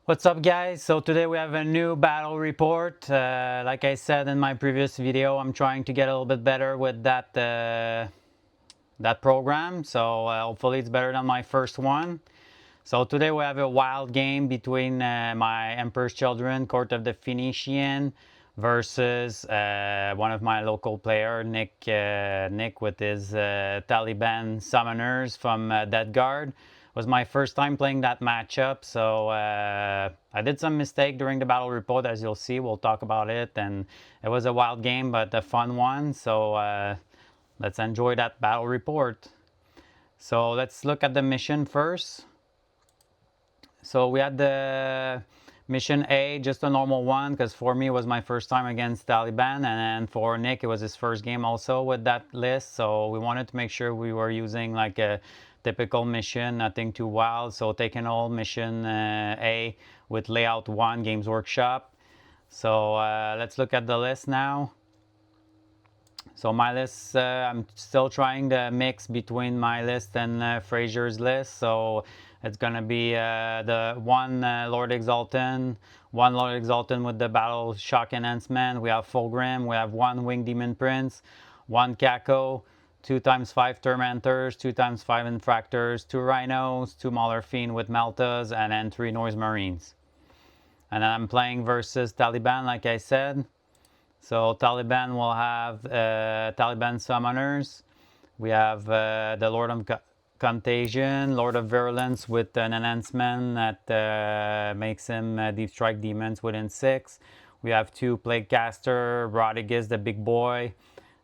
What's up, guys? So today we have a new battle report. Like I said in my previous video, I'm trying to get a little bit better with that program. So hopefully it's better than my first one. So today we have a wild game between my Emperor's Children, Court of the Phoenician, versus one of my local player, Nick with his Taliban summoners from Dead Guard. It was my first time playing that matchup, so I did some mistake during the battle report, as you'll see. We'll talk about it, and it was a wild game, but a fun one. So let's enjoy that battle report. So let's look at the mission first. So we had the mission A, just a normal one, because for me it was my first time against Taliban, and then for Nick it was his first game also with that list. So we wanted to make sure we were using like a typical mission, nothing too wild. So taking all mission A with layout 1, Games Workshop. So let's look at the list now. So my list, I'm still trying to mix between my list and Fraser's list. So it's gonna be the one Lord Exalted with the Battle Shock Enhancement. We have Fulgrim, we have one Winged Demon Prince, one Kako, 2x5 Tormentors, 2x5 Infractors, 2 Rhinos, 2 Mauler Fiend with Meltas, and then 3 Noise Marines. And then I'm playing versus Taliban, like I said. So Taliban will have Taliban summoners. We have the Lord of Contagion, Lord of Virulence with an enhancement that makes him deep strike demons within 6. We have 2 Plague Caster, Rodriguez the big boy,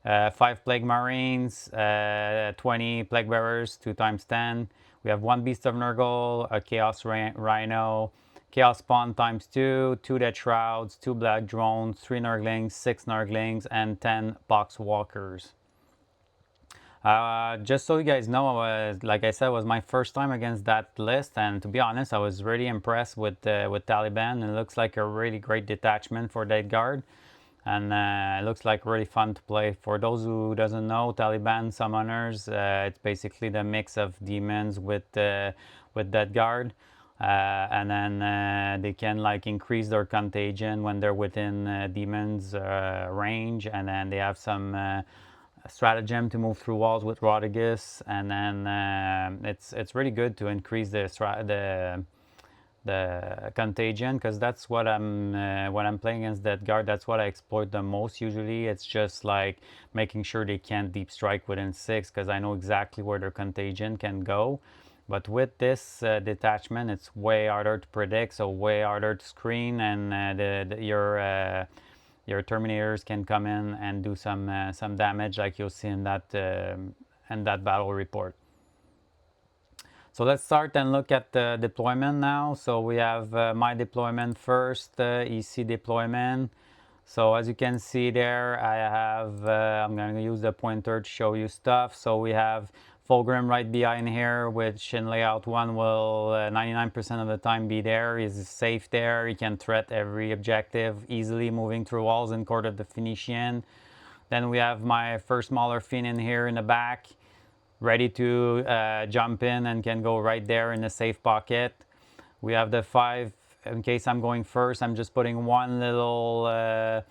5 Plague Marines, 20 Plague Bearers, 2x10. We have 1 Beast of Nurgle, a Chaos Rhino, Chaos Spawn times 2, 2 Dead Shrouds, 2 Black Drones, 3 Nurglings, 6 Nurglings, and 10 Pox Walkers. Just so you guys know, like I said, it was my first time against that list, and to be honest, I was really impressed with Taliban. It looks like a really great detachment for Dead Guard, and it looks like really fun to play. For those who doesn't know, Taliban summoners, it's basically the mix of demons with Dead Guard. And then they can like increase their contagion when they're within demons range, and then they have some stratagem to move through walls with Rodriguez, and then it's really good to increase the contagion, because that's what I'm playing against that guard. That's what I exploit the most usually. It's just like making sure they can't deep strike within 6, because I know exactly where their contagion can go. But with this detachment, it's way harder to predict, so way harder to screen, and your Terminators can come in and do some damage, like you'll see in that battle report. So let's start and look at the deployment now. So we have my deployment first, EC deployment. So as you can see there, I have, I'm going to use the pointer to show you stuff. So we have Fulgrim right behind here, which in layout 1 will 99% of the time be there. He's safe there. He can threat every objective easily, moving through walls in Court of the Phoenician. Then we have my first Mauler Fiend in here in the back, ready to jump in and can go right there in the safe pocket. We have the 5, in case I'm going first, I'm just putting one little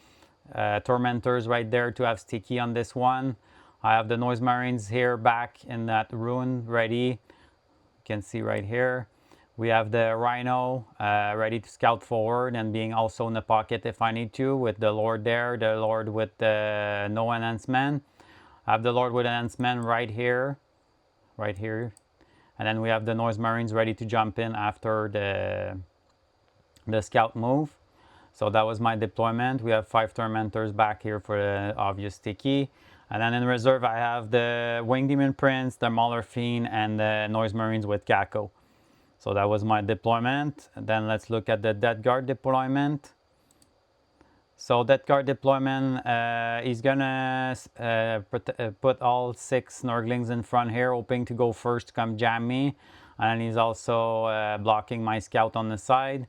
Tormentors right there to have sticky on this one. I have the Noise Marines here back in that ruin ready. You can see right here. We have the Rhino ready to scout forward and being also in the pocket if I need to, with the Lord there, the Lord with the no enhancement. I have the Lord with enhancement right here. And then we have the Noise Marines ready to jump in after the scout move. So that was my deployment. We have 5 Tormentors back here for the obvious sticky. And then in reserve, I have the Winged Demon Prince, the Mauler Fiend, and the Noise Marines with Kako. So that was my deployment. And then let's look at the Dead Guard deployment. So Dead Guard deployment, he's gonna put all 6 Nurglings in front here, hoping to go first to come jam me. And he's also blocking my scout on the side.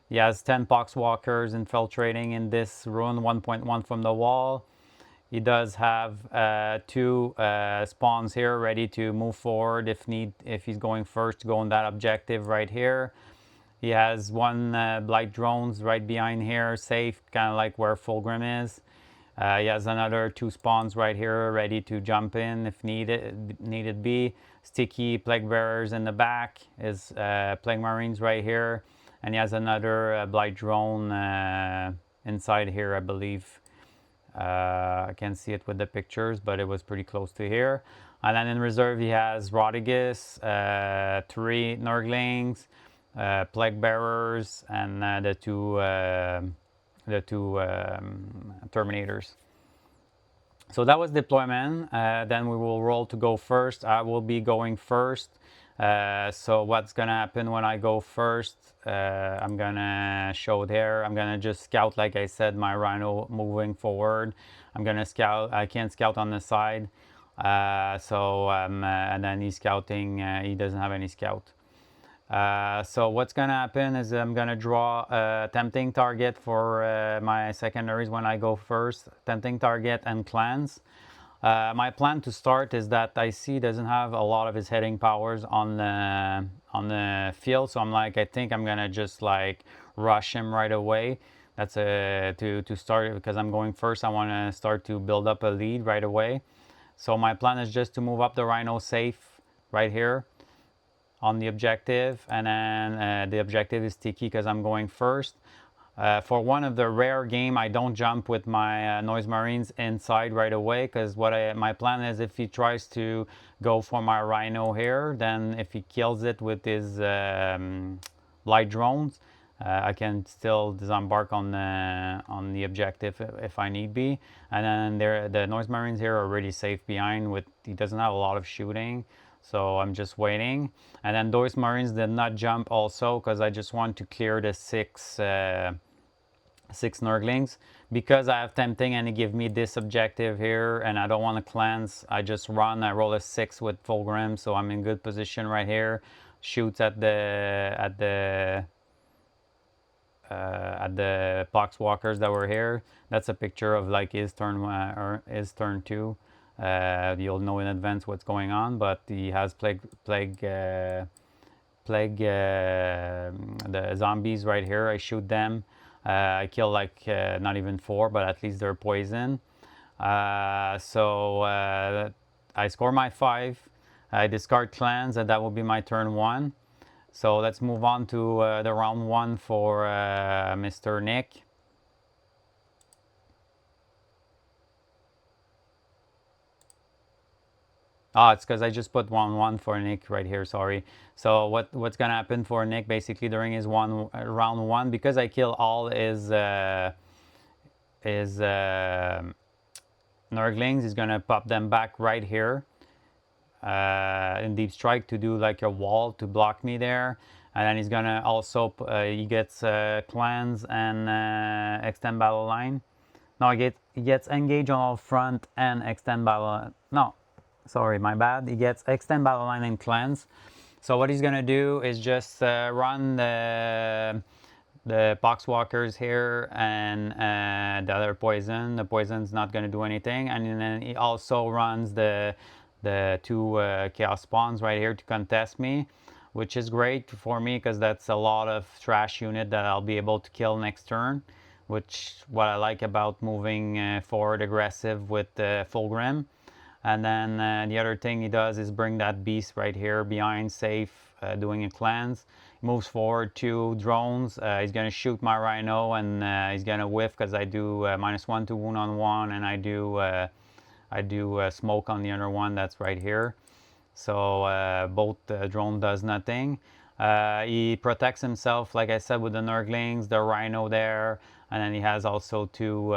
He has 10 Pox Walkers infiltrating in this ruin, 1.1 from the wall. He does have 2 spawns here ready to move forward if he's going first to go on that objective right here. He has one blight drones right behind here, safe, kind of like where Fulgrim is. He has another 2 spawns right here, ready to jump in if needed be. Sticky plague bearers in the back. His plague marines right here, and he has another blight drone inside here, I believe. I can't see it with the pictures, but it was pretty close to here. And then in reserve, he has Rodigus, 3 Nurglings, plague bearers, and the two Terminators. So that was deployment. Then we will roll to go first. I will be going first. So what's gonna happen when I go first? I'm gonna show there. I'm gonna just scout, like I said, my Rhino moving forward. I'm gonna scout. I can't scout on the side. And then he's scouting. He doesn't have any scout. So what's gonna happen is I'm gonna draw a tempting target for my secondaries when I go first. Tempting target and clans. My plan to start is that I see doesn't have a lot of his heading powers on the field, so I'm like, I think I'm gonna just like rush him right away. That's to start, because I'm going first. I want to start to build up a lead right away. So my plan is just to move up the Rhino safe right here on the objective, and then the objective is sticky because I'm going first. For one of the rare game, I don't jump with my Noise Marines inside right away, because my plan is, if he tries to go for my Rhino here, then if he kills it with his light drones, I can still disembark on the objective if I need be. And then the Noise Marines here are really safe behind. He doesn't have a lot of shooting, so I'm just waiting. And then those Marines did not jump also, because I just want to clear the six Nurglings. Because I have tempting and he give me this objective here, and I don't want to cleanse, I just run. I roll a 6 with Fulgrim, so I'm in good position right here. Shoots at the Poxwalkers that were here. That's a picture of like his turn or his turn 2. You'll know in advance what's going on, but he has plague the zombies right here. I shoot them. I kill like not even 4, but at least they're poison. I score my 5. I discard clans, and that will be my turn 1. So let's move on to the round 1 for Mr. Nick. It's because I just put 1-1 for Nick right here, sorry. So what's gonna happen for Nick basically during his round 1, because I kill all his Nurglings, he's gonna pop them back right here in Deep Strike to do like a wall to block me there. And then he's gonna also, he gets clans and extend battle line. No, he gets engage on all front and extend battle. No, sorry, my bad. He gets extend battle line and cleanse. So what he's gonna do is just run the Poxwalkers here and the other poison. The poison's not gonna do anything, and then he also runs the 2 chaos spawns right here to contest me, which is great for me because that's a lot of trash unit that I'll be able to kill next turn. Which what I like about moving forward aggressive with Fulgrim. And then the other thing he does is bring that beast right here behind safe, doing a cleanse. He moves forward 2 drones. He's going to shoot my Rhino, and he's going to whiff because I do -1 to wound on one, and I do smoke on the other one that's right here. So both drone does nothing. He protects himself, like I said, with the Nurglings, the Rhino there, and then he has also 2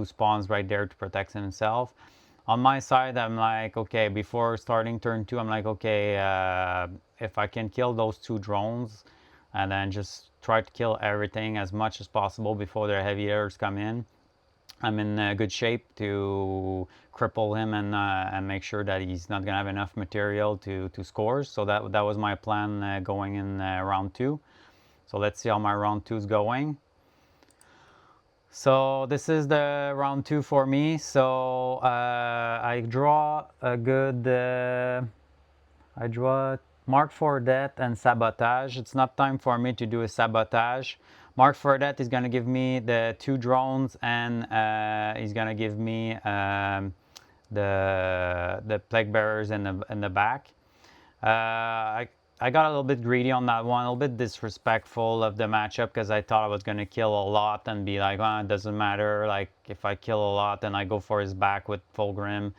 spawns right there to protect himself. On my side, I'm like, okay, before starting turn 2, I'm like, okay, if I can kill those 2 drones, and then just try to kill everything as much as possible before their heavy hitters come in, I'm in good shape to cripple him and make sure that he's not gonna have enough material to score. So that was my plan going in round 2. So let's see how my round 2 is going. So this is the round 2 for me. So I draw a good. I draw Mark for Death and Sabotage. It's not time for me to do a Sabotage. Mark for Death is going to give me the 2 drones, and he's going to give me the Plague Bearers in the back. I got a little bit greedy on that one, a little bit disrespectful of the matchup, because I thought I was going to kill a lot and be like, oh, it doesn't matter. Like, if I kill a lot and I go for his back with Fulgrim,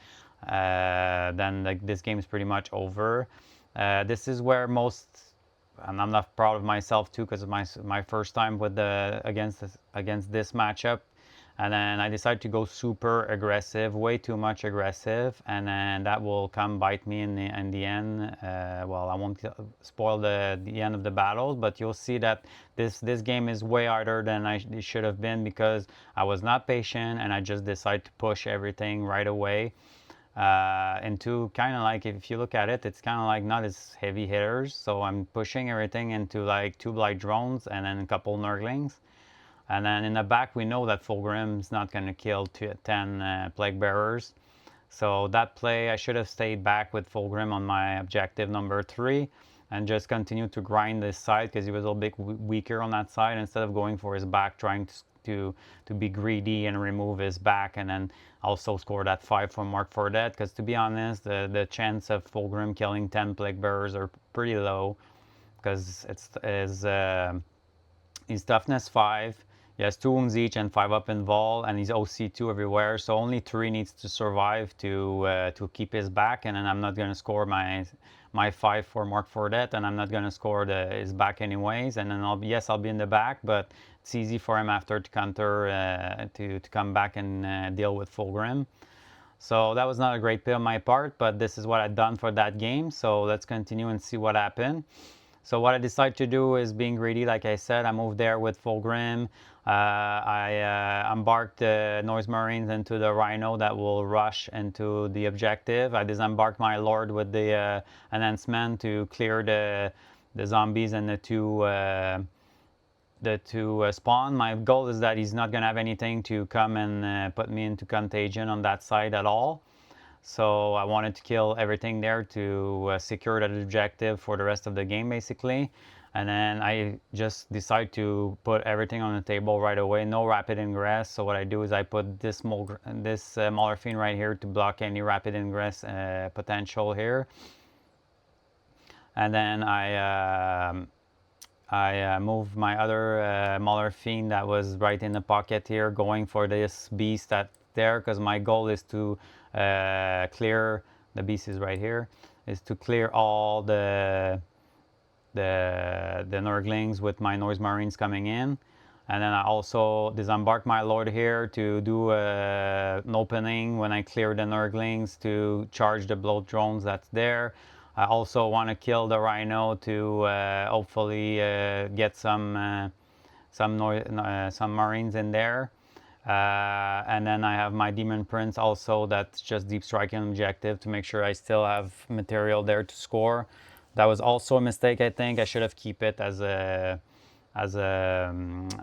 then like this game is pretty much over. This is where and I'm not proud of myself too, because of my first time with against this matchup. And then I decided to go super aggressive, way too much aggressive, and then that will come bite me in the end. Well, I won't spoil the end of the battle, but you'll see that this game is way harder than it should have been, because I was not patient and I just decided to push everything right away. Into kind of like, if you look at it, it's kind of like not as heavy hitters. So I'm pushing everything into like 2 Blight Drones and then a couple Nurglings. And then in the back, we know that Fulgrim's not going to kill 10 Plague Bearers. So that play, I should have stayed back with Fulgrim on my objective number 3 and just continue to grind this side, because he was a little bit weaker on that side, instead of going for his back, trying to be greedy and remove his back, and then also score that 5 from Mark for Death. Because to be honest, the chance of Fulgrim killing 10 Plague Bearers are pretty low, because he's toughness 5. He has 2 wounds each and 5 up in Vol, and he's OC2 everywhere, so only 3 needs to survive to keep his back, and then I'm not going to score my 5 for Mark for Death, and I'm not going to score his back anyways, and then I'll be in the back, but it's easy for him after to counter, to come back and deal with Fulgrim. So that was not a great play on my part, but this is what I've done for that game, so let's continue and see what happened. So what I decided to do is, being greedy, like I said, I moved there with Fulgrim. I embarked the Noise Marines into the Rhino that will rush into the objective. I disembarked my Lord with the enhancement to clear the zombies and the two spawn. My goal is that he's not going to have anything to come and put me into contagion on that side at all. So I wanted to kill everything there to secure that objective for the rest of the game, basically. And then I just decide to put everything on the table right away. No rapid ingress. So what I do is I put this Mauler Fiend right here to block any rapid ingress potential here. And then I move my other Mauler Fiend that was right in the pocket here, going for this beast that there, because my goal is to clear, the beast is right here, is to clear all the Nurglings with my Noise Marines coming in. And then I also disembark my Lord here to do an opening when I clear the Nurglings to charge the Bloat Drones that's there. I also want to kill the Rhino to hopefully get some Marines in there. And then I have my Demon Prince also, that's just deep striking objective to make sure I still have material there to score. That was also a mistake, I think. I should have keep it as a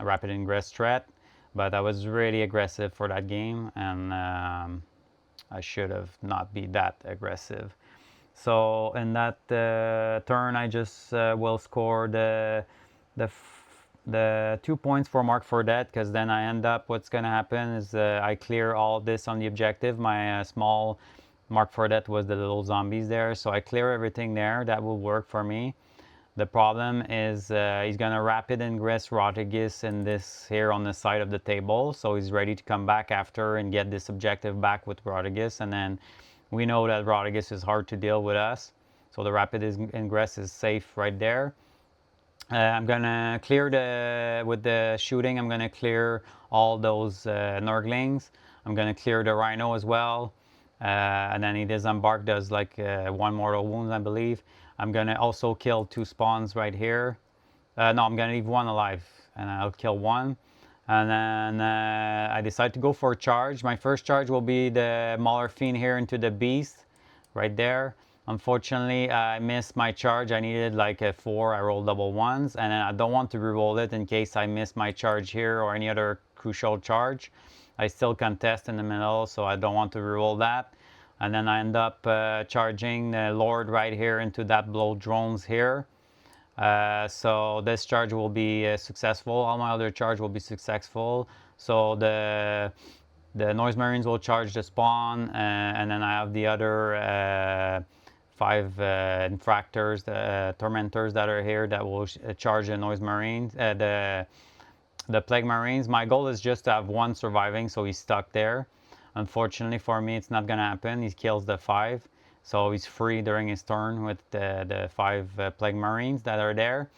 rapid ingress threat, but I was really aggressive for that game, and I should have not be that aggressive. So in that turn, I just will score the 2 points for Mark for Death, because then I end up, what's going to happen is I clear all this on the objective. My small Mark for Death was the little zombies there, so I clear everything there. That will work for me. The problem is he's going to rapid ingress Rotigus in this here on the side of the table, so he's ready to come back after and get this objective back with Rotigus, and then we know that Rotigus is hard to deal with us, so the rapid ingress is safe right there. I'm gonna clear with the shooting, I'm gonna clear all those Nurglings. I'm gonna clear the Rhino as well. And then he disembark, does like 1 mortal wound, I believe. I'm gonna also kill 2 spawns right here. No, I'm gonna leave 1 alive, and I'll kill 1. And then I decide to go for a charge. My first charge will be the Mauler Fiend here into the beast, right there. Unfortunately, I missed my charge. I needed like a 4. I rolled double 1s, and I don't want to reroll it in case I miss my charge here or any other crucial charge. I still contest in the middle, so I don't want to reroll that. and then I end up charging the Lord right here into that blow drones here. So this charge will be successful. All my other charge will be successful. So the Noise Marines will charge the spawn, and then I have the other 5 infractors, the tormentors that are here that will charge the Noise Marines, the Plague Marines. My goal is just to have one surviving, so he's stuck there. Unfortunately for me, it's not gonna happen. He kills the 5, so he's free during his turn with the 5 Plague Marines that are there.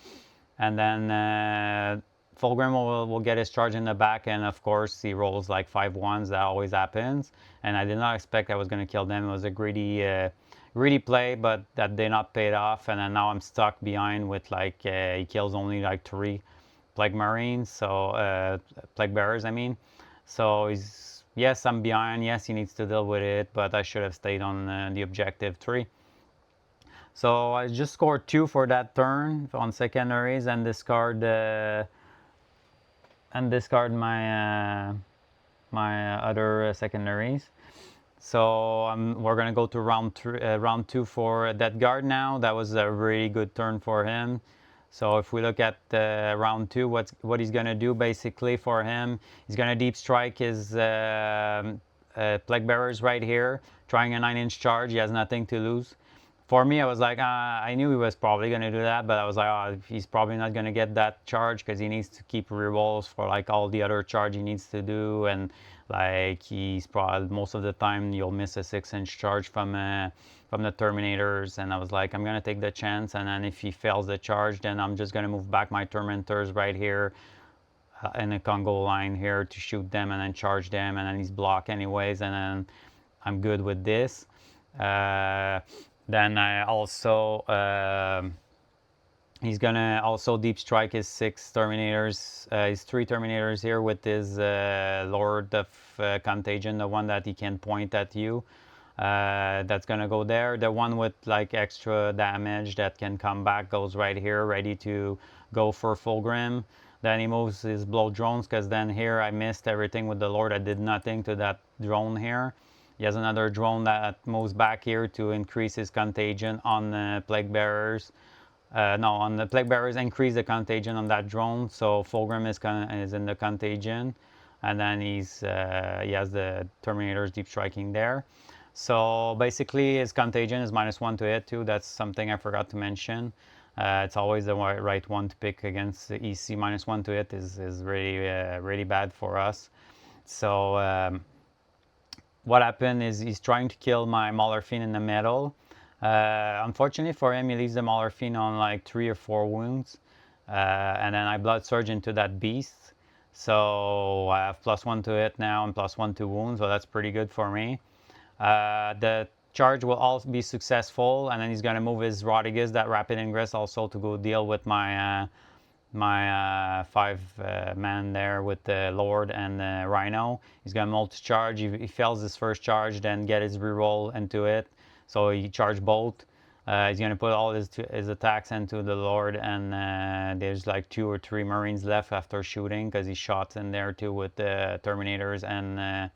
And then Fulgrim will get his charge in the back, and of course he rolls like 5 ones. That always happens, and I did not expect I was going to kill them. It was a greedy play, but that did not pay off, and then now I'm stuck behind with like he kills only like 3 Plague Marines, so Plague Bearers I mean. So yes, I'm behind, yes he needs to deal with it, but I should have stayed on the objective 3. So I just scored 2 for that turn on secondaries, and discard my my other secondaries. So we're gonna go to round 2 for that guard now. That was a really good turn for him. So if we look at round 2, what he's gonna do basically for him, he's gonna deep strike his Plague Bearers right here, trying a 9-inch charge. He has nothing to lose. For me, I was like, I knew he was probably going to do that, but I was like, oh, he's probably not going to get that charge because he needs to keep rerolls for like all the other charge he needs to do, and like he's probably most of the time you'll miss a 6-inch charge from the Terminators, and I was like, I'm going to take the chance, and then if he fails the charge, then I'm just going to move back my Tormentors right here in a Congo line here to shoot them and then charge them, and then he's blocked anyways, and then I'm good with this. Then I also he's gonna also deep strike his 6 Terminators, his 3 Terminators here with his Lord of Contagion, the one that he can point at you. That's gonna go there. The one with like extra damage that can come back goes right here, ready to go for Fulgrim. Then he moves his blow drones, because then here I missed everything with the Lord. I did nothing to that drone here. He has another drone that moves back here to increase his contagion on the Plague Bearers. No, on the Plague Bearers, increase the contagion on that drone. So Fulgrim is in the contagion, and then he has the Terminators deep striking there. So basically, his contagion is -1 to hit too. That's something I forgot to mention. It's always the right one to pick against the EC. -1 to hit is really bad for us. So what happened is he's trying to kill my Mauler Fiend in the middle. Unfortunately for him, he leaves the Mauler Fiend on like 3 or 4 wounds. And then I Blood Surge into that beast. So I have +1 to hit now and +1 to wounds, so that's pretty good for me. The charge will also be successful, and then he's going to move his Rodigus, that rapid ingress, also to go deal with my my 5-man there with the Lord and the Rhino. He's going to multi-charge. He fails his first charge, then get his reroll into it. So he charged both. He's going to put all his attacks into the Lord, and there's like 2 or 3 Marines left after shooting, because he shot in there too with the Terminators and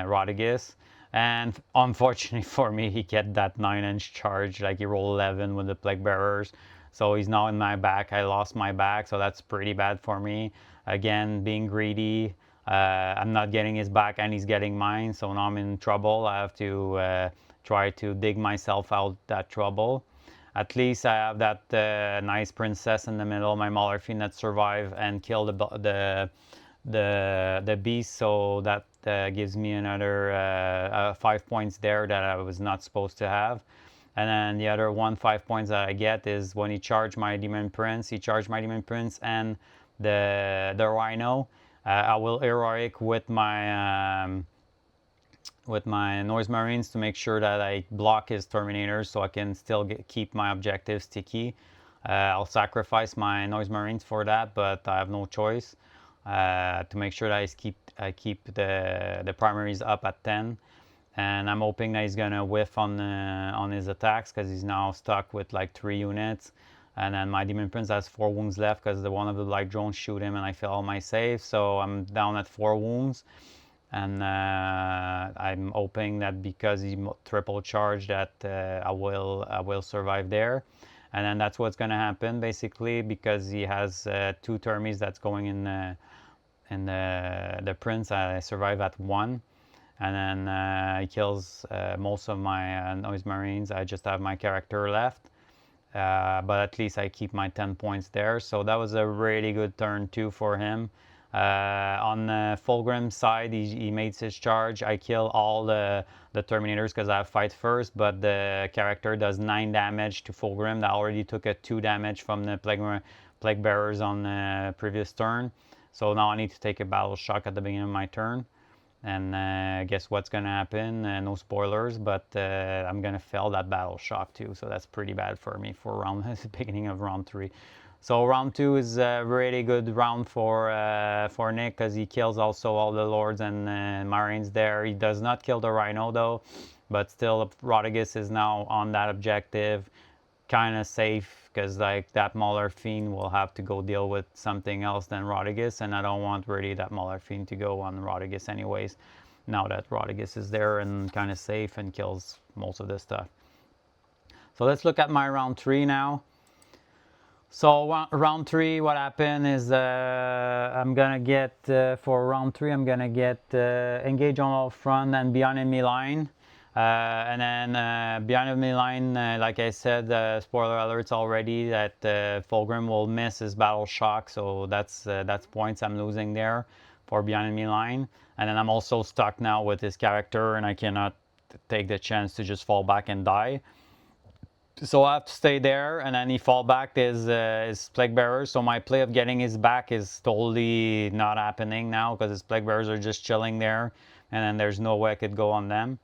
Rodigus. And unfortunately for me, he get that 9-inch charge. Like he rolled 11 with the Plague Bearers. So he's now in my back. I lost my back, so that's pretty bad for me. Again, being greedy, I'm not getting his back and he's getting mine, so now I'm in trouble. I have to try to dig myself out that trouble. At least I have that nice princess in the middle, my Mauler Fiend, that survive and kill the beast, so that gives me another 5 points there that I was not supposed to have. And then the other 5 points that I get is when he charged my Demon Prince. He charged my Demon Prince and the Rhino. I will heroic with my Noise Marines to make sure that I block his Terminators, so I can still keep my objectives sticky. I'll sacrifice my Noise Marines for that, but I have no choice to make sure that I keep the primaries up at 10. And I'm hoping that he's gonna whiff on his attacks, because he's now stuck with like 3 units. And then my Demon Prince has 4 wounds left, because one of the light drones shoot him and I fail all my saves. So I'm down at 4 wounds. and I'm hoping that because he triple charged that I will survive there. And then that's what's going to happen basically, because he has 2 Termies that's going in the Prince. I survive at 1, and then he kills most of my Noise Marines. I just have my character left, but at least I keep my 10 points there. So that was a really good turn too for him. On the Fulgrim side, he made his charge. I kill all the Terminators because I fight first, but the character does 9 damage to Fulgrim. That already took a 2 damage from the Plague Bearers on the previous turn. So now I need to take a battle shock at the beginning of my turn. And guess what's going to happen? No spoilers, but I'm going to fail that battle shock too. So that's pretty bad for me for the beginning of round 3. So round 2 is a really good round for Nick, because he kills also all the Lords and Marines there. He does not kill the Rhino though, but still Rodriguez is now on that objective. Kind of safe, because like that Mauler Fiend will have to go deal with something else than Rodriguez, and I don't want really that Mauler Fiend to go on Rodriguez anyways, now that Rodriguez is there and kind of safe and kills most of this stuff. So let's look at my round 3 now. So round 3, what happened is I'm gonna get for round 3 I'm gonna get engage on all front and beyond enemy line, and then beyond enemy line, like I said, spoiler alerts already that Fulgrim will miss his battle shock, so that's points I'm losing there for beyond enemy line. And then I'm also stuck now with his character, and I cannot take the chance to just fall back and die. So I have to stay there, and then he fall back his Plague Bearers. So my play of getting his back is totally not happening now, because his Plague Bearers are just chilling there, and then there's no way I could go on them.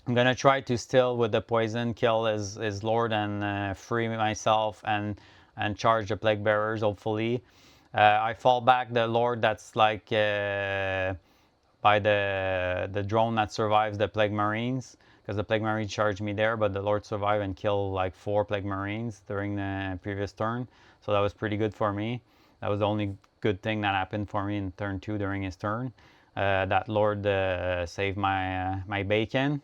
I'm gonna try to still with the poison kill his Lord and free myself and charge the Plague Bearers. Hopefully, I fall back the Lord that's like by the drone that survives the Plague Marines, because the Plague Marines charged me there, but the Lord survived and killed like 4 Plague Marines during the previous turn. So that was pretty good for me. That was the only good thing that happened for me in turn 2 during his turn. That Lord saved my bacon.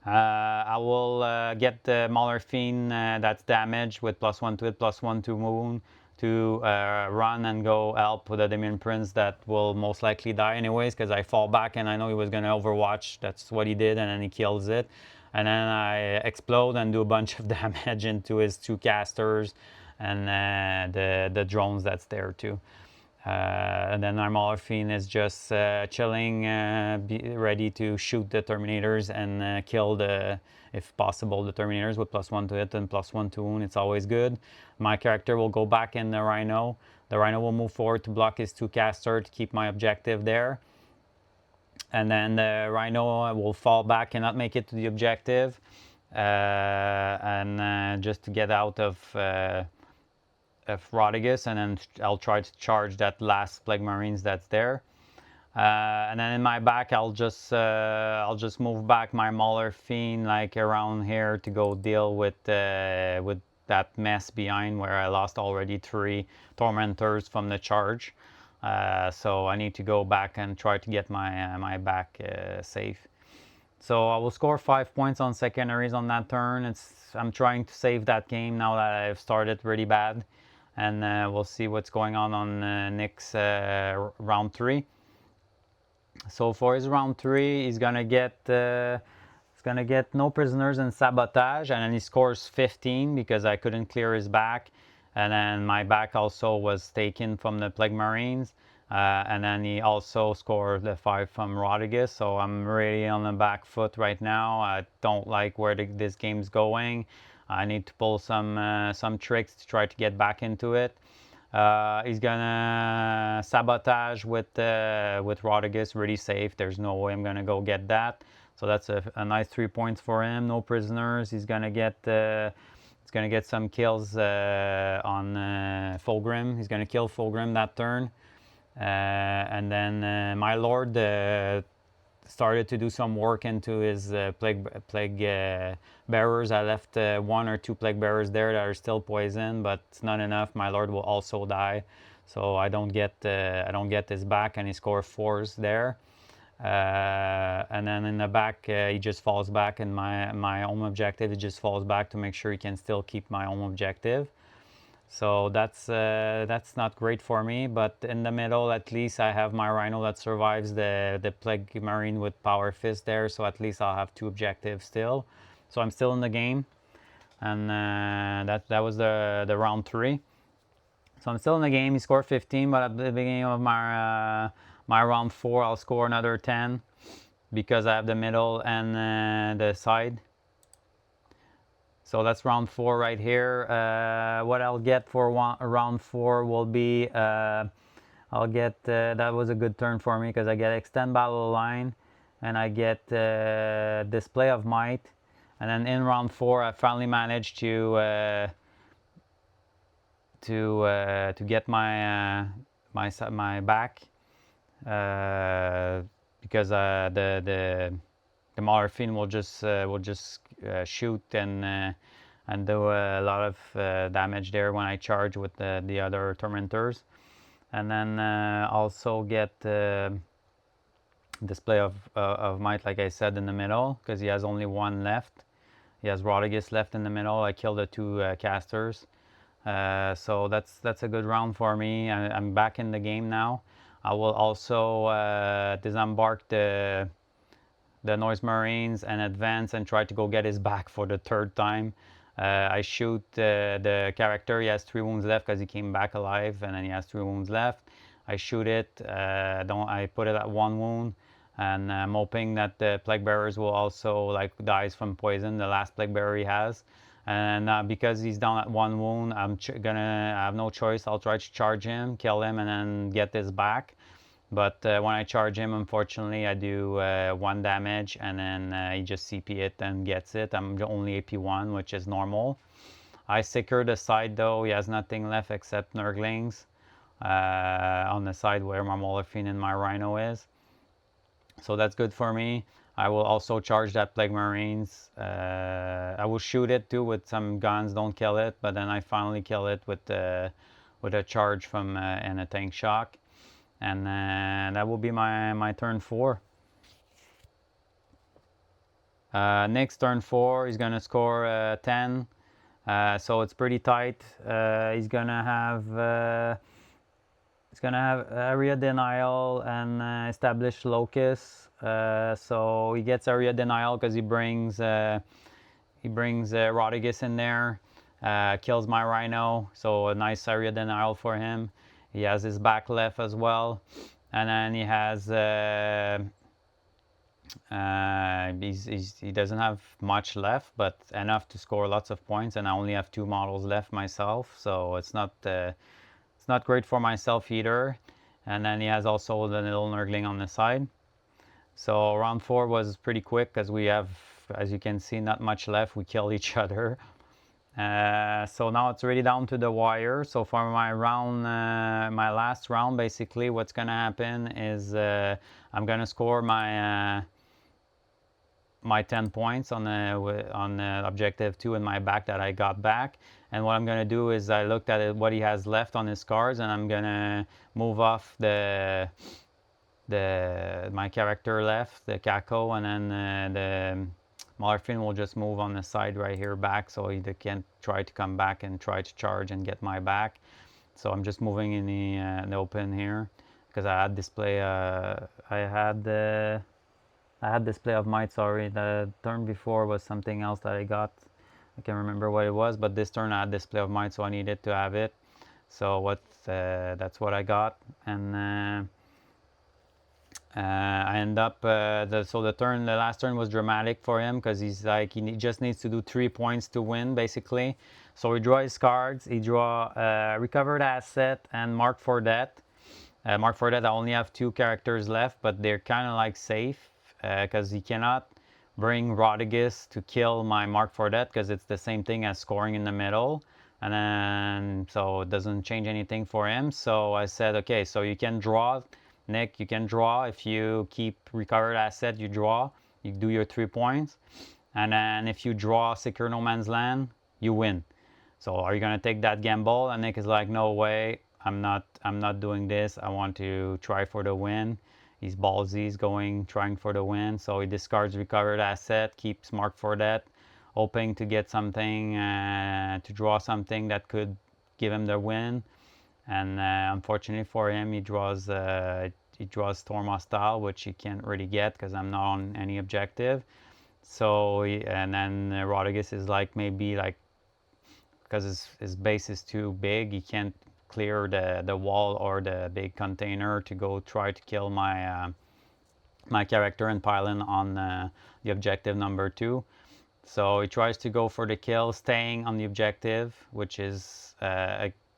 I will get the Mauler Fiend that's damaged with +1 to it, +1 to wound, to run and go help with the Demon Prince that will most likely die anyways, because I fall back and I know he was going to overwatch. That's what he did, and then he kills it. And then I explode and do a bunch of damage into his 2 casters and the drones that's there too. And then our Mauler Fiend is just chilling, ready to shoot the Terminators and kill if possible, the Terminators with +1 to hit and +1 to wound. It's always good. My character will go back in the Rhino. The Rhino will move forward to block his 2 caster to keep my objective there. And then the Rhino will fall back and not make it to the objective, and just to get out of Rodriguez, and then I'll try to charge that last Plague Marines that's there. And then in my back, I'll just move back my Mauler Fiend like around here to go deal with that mess behind, where I lost already 3 Tormentors from the charge. So I need to go back and try to get my back safe. So I will score 5 points on secondaries on that turn. I'm trying to save that game now that I've started really bad. And we'll see what's going on Nick's round 3. So for his round 3, he's gonna get no prisoners and sabotage, and then he scores 15 because I couldn't clear his back, and then my back also was taken from the Plague Marines, and then he also scored the 5 from Rodriguez. So I'm really on the back foot right now. I don't like where this game's going. I need to pull some tricks to try to get back into it. He's gonna sabotage with Rodriguez, really safe. There's no way I'm gonna go get that. So that's a nice 3 points for him. No prisoners. He's gonna get some kills on Fulgrim. He's gonna kill Fulgrim that turn, and then my Lord started to do some work into his plague bearers. I left 1 or 2 plague bearers there that are still poisoned, but it's not enough. My Lord will also die, so I don't get his back, and he scores 4s there. And then in the back, he just falls back, and my home objective, it just falls back to make sure he can still keep my home objective. So that's not great for me, but in the middle, at least I have my Rhino that survives the Plague Marine with Power Fist there, so at least I'll have 2 objectives still. So I'm still in the game, and that was the round 3. So I'm still in the game. He scored 15, but at the beginning of my round 4, I'll score another 10 because I have the middle and the side. So that's round 4 right here. What I'll get for round 4 will be, I'll get, that was a good turn for me because I get extend battle line and I get display of might. And then in round 4, I finally managed to get my back because the Malarfin will just shoot and do a lot of damage there when I charge with the other tormentors, and then also get display of might, like I said, in the middle because he has only 1 left. He has Rodriguez left in the middle. I killed the 2 casters, so that's a good round for me. I'm back in the game now. I will also disembark the Noise Marines and advance and try to go get his back for the 3rd time. I shoot the character. He has 3 wounds left because he came back alive, and then he has 3 wounds left. I shoot it. I put it at 1 wound, and I'm hoping that the Plague Bearers will also like dies from poison. The last Plague Bearer he has, and because he's down at 1 wound, I have no choice. I'll try to charge him, kill him, and then get his back. But when I charge him, unfortunately, I do 1 damage, and then he just CP it and gets it. I'm only AP 1, which is normal. I secure the side, though. He has nothing left except Nurglings on the side where my Malarfin and my Rhino is. So that's good for me. I will also charge that Plague Marines. I will shoot it, too, with some guns. Don't kill it. But then I finally kill it with a charge from and a tank shock. And that will be my turn 4. Nick's turn 4, he's gonna score 10. So it's pretty tight. He's gonna have area denial and establish locus. So he gets area denial because he brings Rodriguez in there, kills my Rhino. So a nice area denial for him. He has his back left as well, and then he has he doesn't have much left, but enough to score lots of points. And I only have 2 models left myself, so it's not great for myself either. And then he has also the little Nurgling on the side. So round 4 was pretty quick because we have, as you can see, not much left. We kill each other. So now it's really down to the wire. So for my round, my last round, basically what's gonna happen is I'm gonna score my 10 points on the objective 2 in my back that I got back. And what I'm gonna do is I looked at what he has left on his cards, and I'm gonna move off my character left, the Kako, and then the Malarfin will just move on the side right here back, so he can try to come back and try to charge and get my back. So I'm just moving in the open here because I had display. I had display of might. Sorry, the turn before was something else that I got. I can't remember what it was, but this turn I had display of might, so I needed to have it. So that's what I got, and I end up the last turn was dramatic for him because he's like he just needs to do 3 points to win basically. So he draws his cards. He draw recovered asset and mark for death. Mark for death. I only have 2 characters left, but they're kind of like safe because he cannot bring Rodriguez to kill my mark for death because it's the same thing as scoring in the middle. And then so it doesn't change anything for him. So I said, okay, so you can draw. Nick, you can draw. If you keep recovered asset, you draw. You do your 3 points. And then if you draw secure no man's land, you win. So are you going to take that gamble? And Nick is like, no way. I'm not doing this. I want to try for the win. He's ballsy, he's trying for the win. So he discards recovered asset, keeps mark for that, hoping to get something, to draw something that could give him the win. And unfortunately for him, he draws Storm Hostile, which he can't really get because I'm not on any objective. So and then Rodriguez is like, maybe like, because his base is too big, he can't clear the wall or the big container to go try to kill my my character and pile in on the objective number 2. So he tries to go for the kill, staying on the objective, which is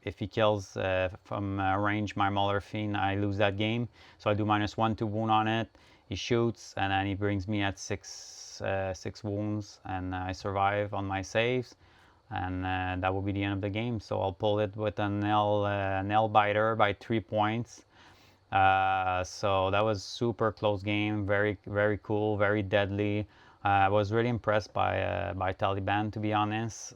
if he kills from range my Mauler Fiend, I lose that game. So I do -1 to wound on it. He shoots, and then he brings me at 6 wounds, and I survive on my saves. And that will be the end of the game. So I'll pull it with a nail biter by 3 points. So that was super close game, very cool, very deadly. I was really impressed by Tallyband, to be honest.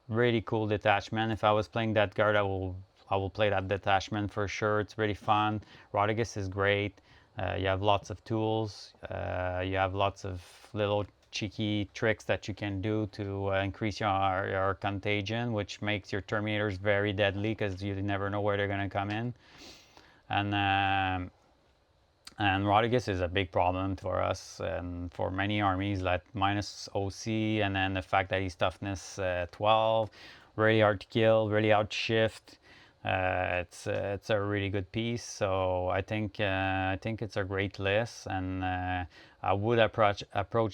Really cool detachment. If I was playing that guard, I will play that detachment for sure. It's really fun. Rodriguez is great. You have lots of tools. You have lots of little cheeky tricks that you can do to increase your contagion, which makes your Terminators very deadly because you never know where they're going to come in. And Rodriguez is a big problem for us and for many armies, like minus OC, and then the fact that he's toughness 12, really hard to kill, really hard to shift. It's a really good piece. So I think it's a great list, and I would approach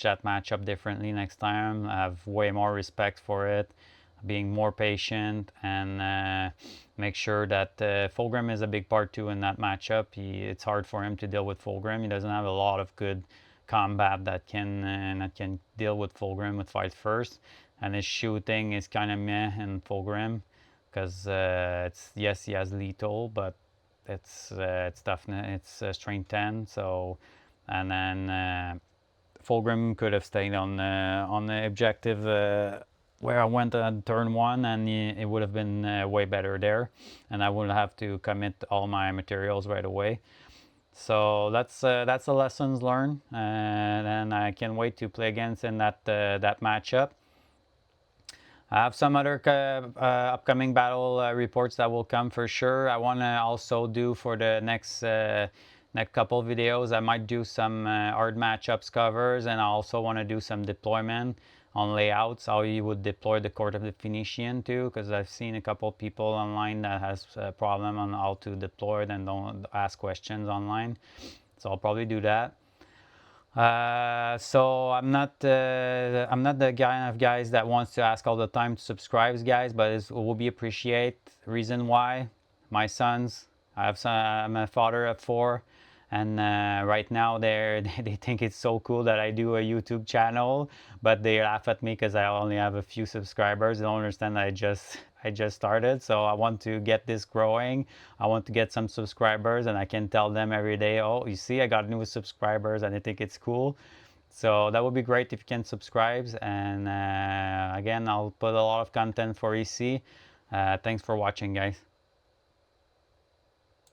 that matchup differently next time. I have way more respect for it, being more patient, and make sure that Fulgrim is a big part too in that matchup. It's hard for him to deal with Fulgrim. He doesn't have a lot of good combat that can deal with Fulgrim with fight first, and his shooting is kind of meh in Fulgrim because yes, he has lethal, but it's toughness, it's strength 10. So, and then Fulgrim could have stayed on the objective where I went on turn 1, and it would have been way better there, and I wouldn't have to commit all my materials right away. So that's the lessons learned, and I can't wait to play against in that matchup. I have some other upcoming battle reports that will come for sure. I want to also do for the next couple videos, I might do some hard matchups covers, and I also want to do some deployment on layouts, how you would deploy the Court of the Phoenician too, because I've seen a couple people online that has a problem on how to deploy it and don't ask questions online. So I'll probably do that. So I'm not the kind of guys that wants to ask all the time to subscribe, guys, but it will be appreciate. Reason why, my sons, I'm a father of 4, and right now they think it's so cool that I do a YouTube channel, but they laugh at me because I only have a few subscribers. They don't understand that I just started, so I want to get this growing. I want to get some subscribers, and I can tell them every day, oh, you see, I got new subscribers, and I think it's cool. So that would be great if you can subscribe. And again, I'll put a lot of content for EC. Thanks for watching, guys.